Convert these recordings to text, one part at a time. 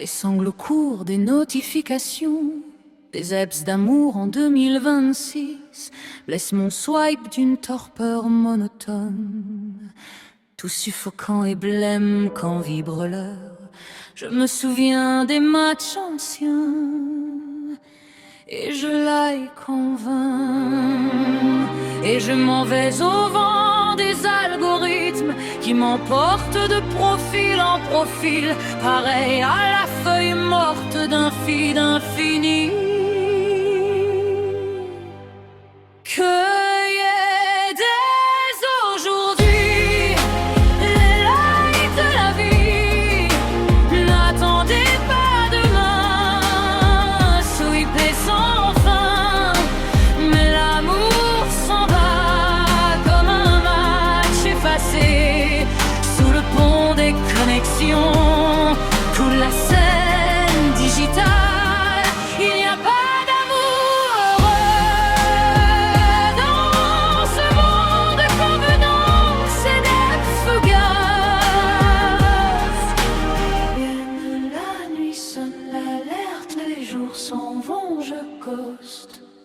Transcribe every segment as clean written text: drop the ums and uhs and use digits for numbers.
les sanglots courts des notifications, des apps d'amour en 2026 blessent mon swipe d'une torpeur monotone. Tout suffocant et blême quand vibre l'heure, je me souviens des matchs anciens et je like en vain. Et je m'en vais au vent des algorithmes qui m'emportent de profil en profil, pareil à la feuille morte d'un feed infini. Cueillez dès aujourd'hui les likes de la vie. N'attendez pas demain, sweepez sans fin. Mais l'amour s'en va comme un match effacé sous le pont des connexions. Toute la scène digitale.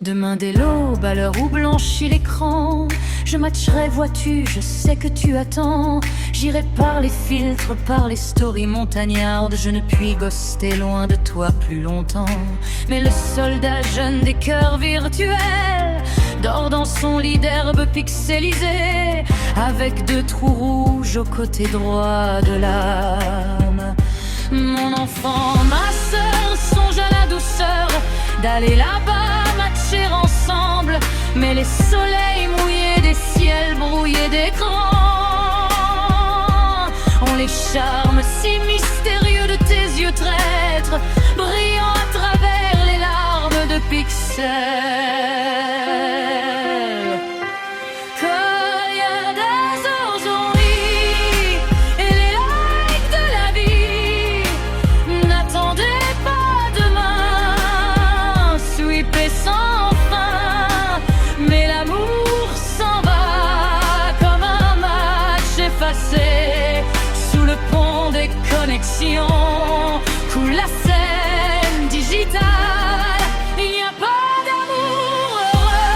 Demain dès l'aube, à l'heure où blanchit l'écran, je matcherai, vois-tu, je sais que tu attends. J'irai par les filtres, par les stories montagnardes. Je ne puis ghoster loin de toi plus longtemps. Mais le soldat jeune des cœurs virtuels dort dans son lit d'herbe pixelisée, avec 2 trous rouges au côté droit de l'âme. Mon enfant, ma sœur, songe à la douceur d'aller là-bas matcher ensemble. Mais les soleils mouillés des ciels brouillés d'écran ont les charmes si mystérieux de tes yeux traîtres, brillant à travers les larmes de pixels. Sous le pont des connexions, coule la scène digitale. Il n'y a pas d'amour heureux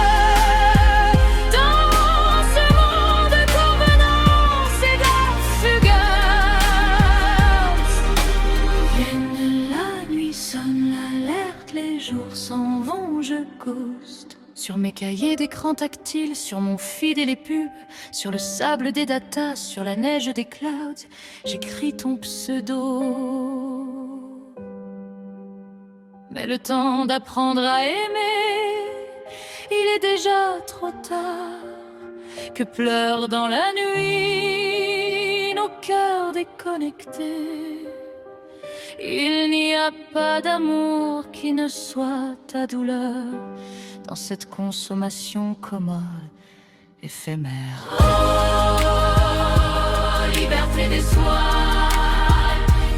dans ce monde de convenance et de fugace. Vienne la nuit, sonne l'alerte, les jours s'en vont, je ghost. Sur mes cahiers d'écran tactile, sur mon feed et les pubs, sur le sable des datas, sur la neige des clouds, j'écris ton pseudo. Mais le temps d'apprendre à aimer, il est déjà trop tard. Que pleurent dans la nuit nos cœurs déconnectés. Il n'y a pas d'amour qui ne soit ta douleur dans cette consommation commode, éphémère. Oh, liberté des soirs,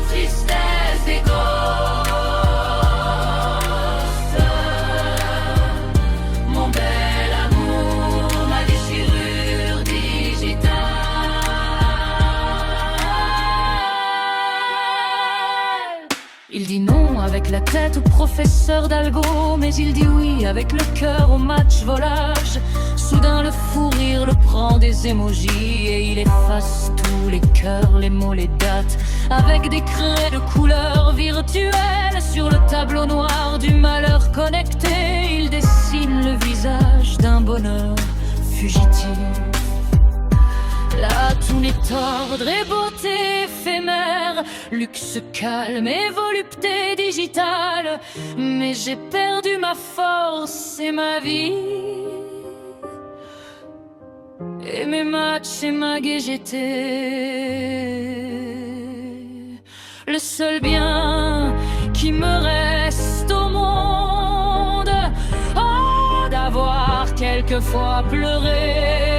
tristesse des ghosts. Mon bel amour, ma déchirure digitale. Il dit non avec la tête au professeur d'algo, mais il dit oui avec le cœur au match volage. Soudain le fou rire le prend des émojis et il efface tous les cœurs, les mots, les dates, avec des craies de couleurs virtuelles sur le tableau noir du malheur connecté. Il dessine le visage d'un bonheur fugitif. Là tout n'est ordre et beauté éphémère, luxe calme et volupté digitale. Mais j'ai perdu ma force et ma vie, et mes matchs et ma gaieté. Le seul bien qui me reste au monde, oh, d'avoir quelquefois pleuré